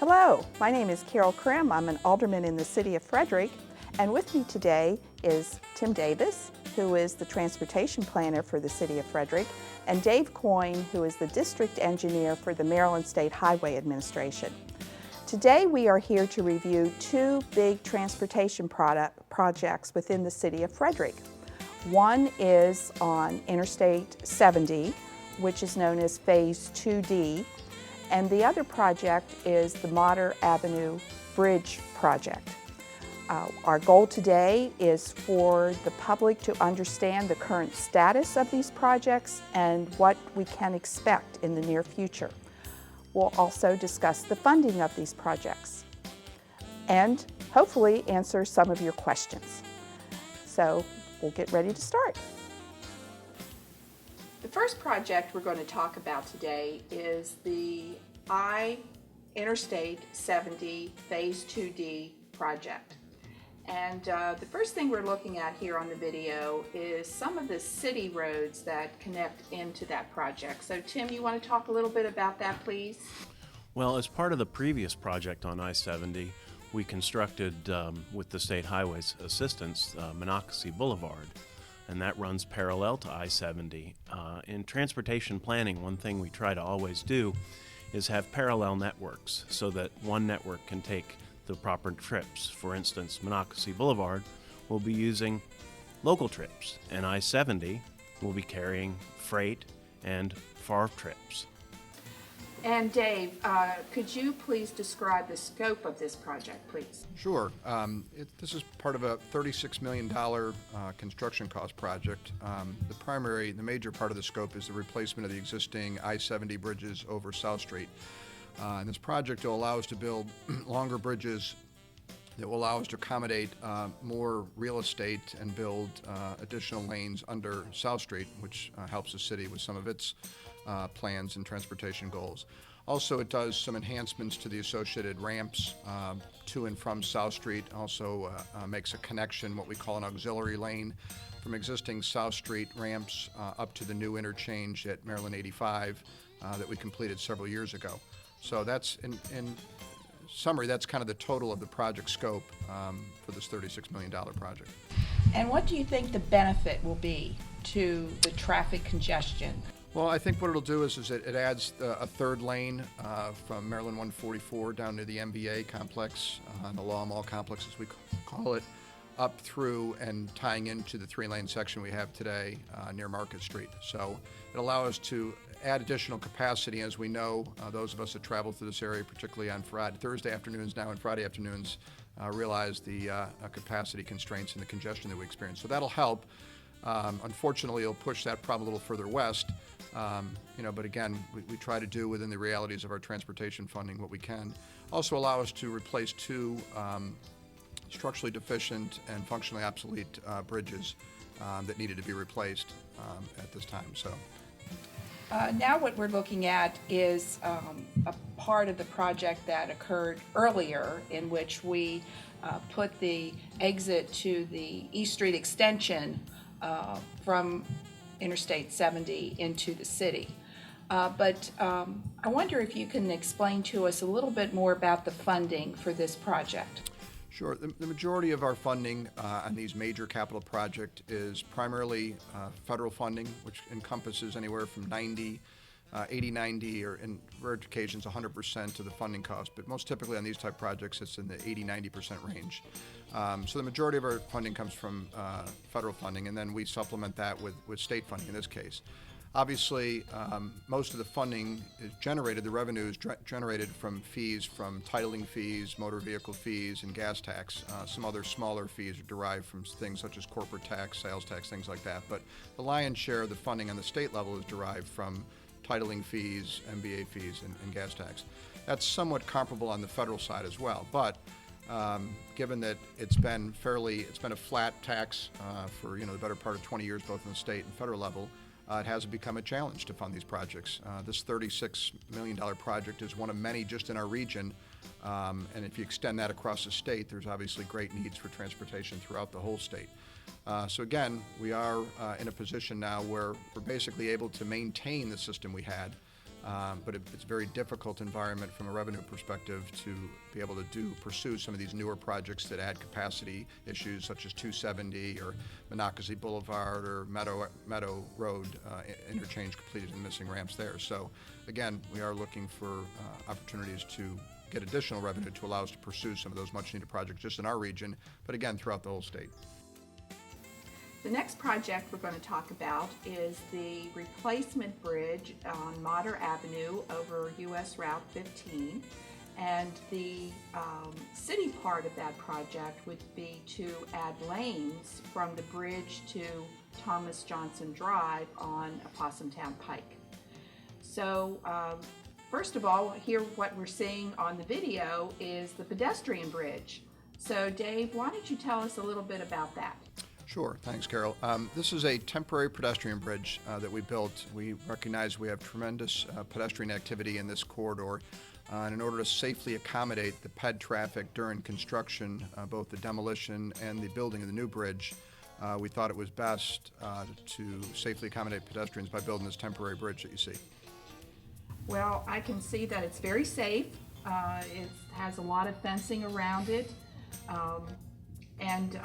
Hello, my name is Carol Krim. I'm an alderman in the city of Frederick, and with me today is Tim Davis, who is the transportation planner for the city of Frederick, and Dave Coyne, who is the district engineer for the Maryland State Highway Administration. Today we are here to review two big transportation projects within the city of Frederick. One is on Interstate 70, which is known as Phase 2D, and the other project is the Motter Avenue Bridge project. Our goal today is for the public to understand the current status of these projects and what we can expect in the near future. We'll also discuss the funding of these projects and hopefully answer some of your questions. So we'll get ready to start. The first project we're going to talk about today is the Interstate 70 Phase 2D project. And the first thing we're looking at here on the video is some of the city roads that connect into that project. So Tim, you want to talk a little bit about that, please? Well, as part of the previous project on I-70, we constructed, with the State Highways assistance, Monocacy Boulevard, and that runs parallel to I-70. In transportation planning, one thing we try to always do is have parallel networks so that one network can take the proper trips. For instance, Monocacy Boulevard will be using local trips, and I-70 will be carrying freight and far trips. And Dave, could you please describe the scope of this project, please? Sure. This is part of a $36 million construction cost project. The major part of the scope is the replacement of the existing I-70 bridges over South Street. And this project will allow us to build longer bridges that will allow us to accommodate more real estate and build additional lanes under South Street, which helps the city with some of its plans and transportation goals. Also, it does some enhancements to the associated ramps to and from South Street. Also makes a connection, what we call an auxiliary lane, from existing South Street ramps up to the new interchange at Maryland 85 that we completed several years ago. So that's, in summary, that's kind of the total of the project scope for this $36 million project. And what do you think the benefit will be to the traffic congestion? Well, I think what it'll do is it adds a third lane from Maryland 144 down to the MBA complex, the Law Mall complex as we call it, up through and tying into the three-lane section we have today near Market Street. So it allows us to add additional capacity. As we know, those of us that travel through this area, particularly on Thursday afternoons now and Friday afternoons, realize the capacity constraints and the congestion that we experience. So that'll help. Unfortunately, it'll push that problem a little further west. But again, we try to do within the realities of our transportation funding what we can. Also allow us to replace two structurally deficient and functionally obsolete bridges that needed to be replaced at this time. So. Now what we're looking at is a part of the project that occurred earlier, in which we put the exit to the East Street extension from Interstate 70 into the city. But I wonder if you can explain to us a little bit more about the funding for this project. Sure. The majority of our funding on these major capital projects is primarily federal funding, which encompasses anywhere from 80-90, or in rare occasions 100% of the funding cost. But most typically on these type projects, it's in the 80-90% range. So the majority of our funding comes from federal funding, and then we supplement that with state funding in this case. Obviously, most of the funding is generated, the revenue is generated from fees, from titling fees, motor vehicle fees, and gas tax. Some other smaller fees are derived from things such as corporate tax, sales tax, things like that. But the lion's share of the funding on the state level is derived from titling fees, MBA fees, and gas tax. That's somewhat comparable on the federal side as well. But given that it's been a flat tax for the better part of 20 years, both on the state and federal level, it has become a challenge to fund these projects. This $36 million project is one of many just in our region, and if you extend that across the state, there's obviously great needs for transportation throughout the whole state. So again, we are in a position now where we're basically able to maintain the system we had but it's a very difficult environment from a revenue perspective to be able to pursue some of these newer projects that add capacity issues such as 270 or Monocacy Boulevard or Meadow Road interchange completed and missing ramps there. So again, we are looking for opportunities to get additional revenue to allow us to pursue some of those much needed projects just in our region, but again, throughout the whole state. The next project we're going to talk about is the replacement bridge on Motter Avenue over US Route 15. And the city part of that project would be to add lanes from the bridge to Thomas Johnson Drive on Opossumtown Pike. So first of all, here what we're seeing on the video is the pedestrian bridge. So Dave, why don't you tell us a little bit about that? Sure, thanks, Carol. This is a temporary pedestrian bridge that we built. We recognize we have tremendous pedestrian activity in this corridor, and in order to safely accommodate the ped traffic during construction, both the demolition and the building of the new bridge, we thought it was best to safely accommodate pedestrians by building this temporary bridge that you see. Well, I can see that it's very safe. It has a lot of fencing around it, and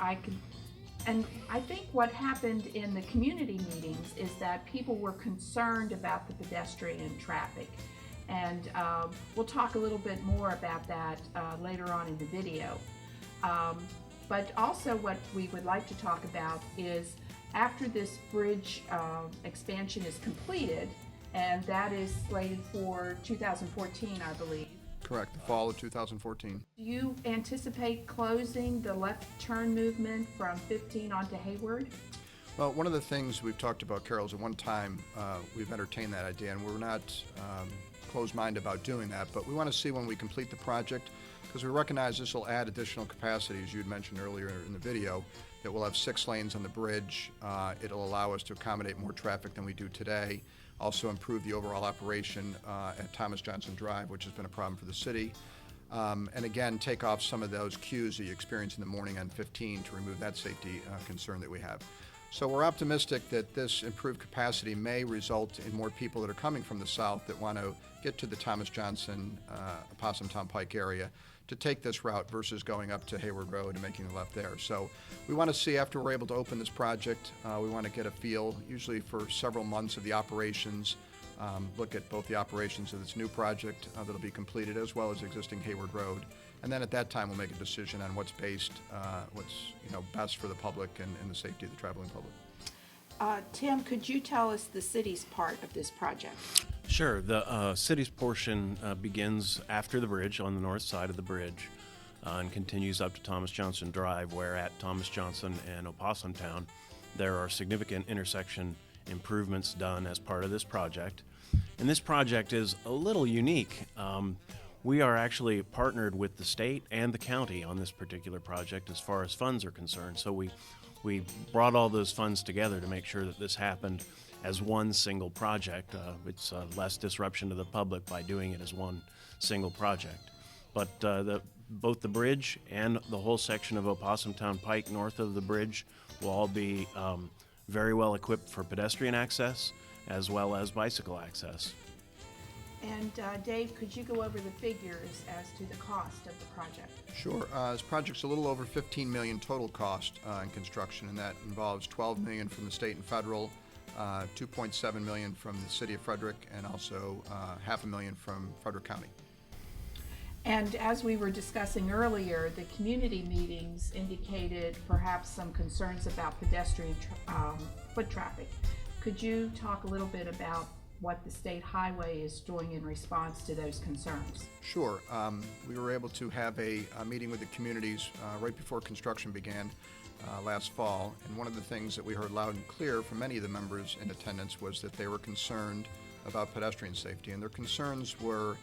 I think what happened in the community meetings is that people were concerned about the pedestrian traffic. And we'll talk a little bit more about that later on in the video. But also what we would like to talk about is after this bridge expansion is completed, and that is slated for 2014, I believe. Correct, the fall of 2014. Do you anticipate closing the left turn movement from 15 onto Hayward? Well, one of the things we've talked about, Carol, is at one time we've entertained that idea, and we're not closed-minded about doing that, but we want to see when we complete the project, because we recognize this will add additional capacity, as you had mentioned earlier in the video, that we'll have 6 lanes on the bridge. It'll allow us to accommodate more traffic than we do today. Also improve the overall operation at Thomas Johnson Drive, which has been a problem for the city. And again, take off some of those queues that you experience in the morning on 15 to remove that safety concern that we have. So we're optimistic that this improved capacity may result in more people that are coming from the south that want to get to the Thomas Johnson, Opossumtown Pike area to take this route versus going up to Hayward Road and making the left there. So we want to see, after we're able to open this project, we want to get a feel, usually for several months, of the operations, look at both the operations of this new project that'll be completed as well as existing Hayward Road. And then at that time, we'll make a decision on what's best for the public and the safety of the traveling public. Tim, could you tell us the city's part of this project? Sure. The city's portion begins after the bridge on the north side of the bridge and continues up to Thomas Johnson Drive, where at Thomas Johnson and Opossumtown there are significant intersection improvements done as part of this project. And this project is a little unique. We are actually partnered with the state and the county on this particular project as far as funds are concerned. So we brought all those funds together to make sure that this happened as one single project. It's less disruption to the public by doing it as one single project. But both the bridge and the whole section of Opossumtown Pike north of the bridge will all be very well equipped for pedestrian access as well as bicycle access. And Dave, could you go over the figures as to the cost of the project? Sure. This project's a little over $15 million total cost in construction, and that involves $12 million from the state and federal, $2.7 million from the city of Frederick, and also $500,000 from Frederick County. And as we were discussing earlier, the community meetings indicated perhaps some concerns about pedestrian foot traffic. Could you talk a little bit about what the state highway is doing in response to those concerns? Sure. We were able to have a meeting with the communities right before construction began last fall, and one of the things that we heard loud and clear from many of the members in attendance was that they were concerned about pedestrian safety, and their concerns were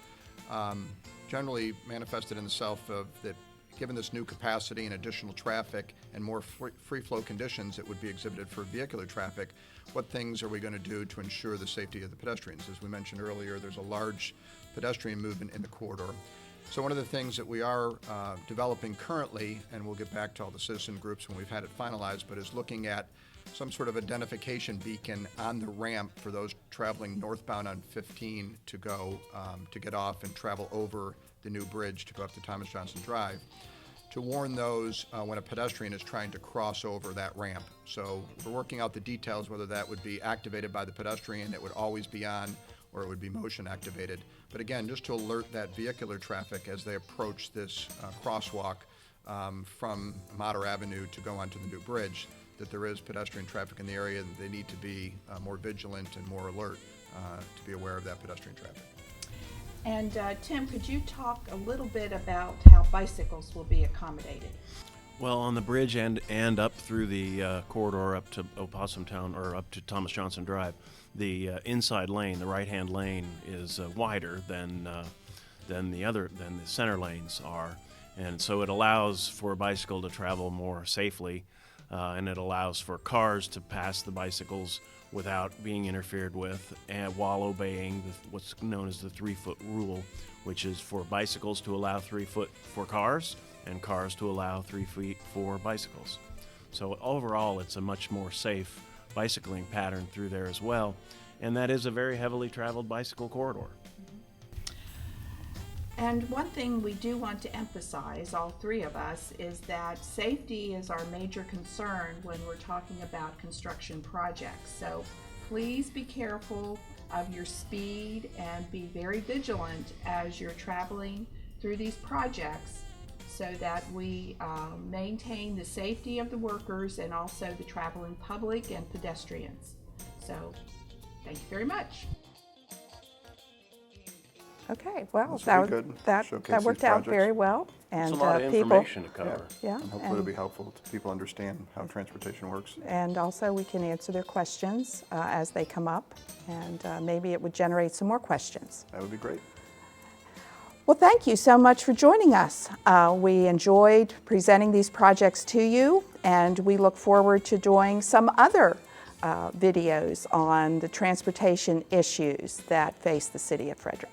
generally manifested in the self of that given this new capacity and additional traffic and more free flow conditions that would be exhibited for vehicular traffic, what things are we going to do to ensure the safety of the pedestrians? As we mentioned earlier, there's a large pedestrian movement in the corridor. So one of the things that we are developing currently, and we'll get back to all the citizen groups when we've had it finalized, but is looking at some sort of identification beacon on the ramp for those traveling northbound on 15 to go, to get off and travel over the new bridge to go up to Thomas Johnson Drive, to warn those when a pedestrian is trying to cross over that ramp. So we're working out the details, whether that would be activated by the pedestrian, it would always be on, or it would be motion activated. But again, just to alert that vehicular traffic as they approach this crosswalk from Motter Avenue to go onto the new bridge, that there is pedestrian traffic in the area, and they need to be more vigilant and more alert to be aware of that pedestrian traffic. And Tim, could you talk a little bit about how bicycles will be accommodated? Well, on the bridge and up through the corridor up to Opossum Town, or up to Thomas Johnson Drive, the inside lane, the right-hand lane, is wider than the center lanes are, and so it allows for a bicycle to travel more safely, and it allows for cars to pass the bicycles without being interfered with, and while obeying what's known as the 3-foot rule, which is for bicycles to allow 3 foot for cars, and cars to allow 3 feet for bicycles. So overall, it's a much more safe bicycling pattern through there as well, and that is a very heavily traveled bicycle corridor. And one thing we do want to emphasize, all three of us, is that safety is our major concern when we're talking about construction projects. So please be careful of your speed and be very vigilant as you're traveling through these projects, so that we maintain the safety of the workers and also the traveling public and pedestrians. So, thank you very much. Okay, well, that worked out very well. And It's a lot of information to cover. Yeah, and hopefully it'll be helpful to people understand how transportation works. And also we can answer their questions as they come up, and maybe it would generate some more questions. That would be great. Well, thank you so much for joining us. We enjoyed presenting these projects to you, and we look forward to doing some other videos on the transportation issues that face the city of Frederick.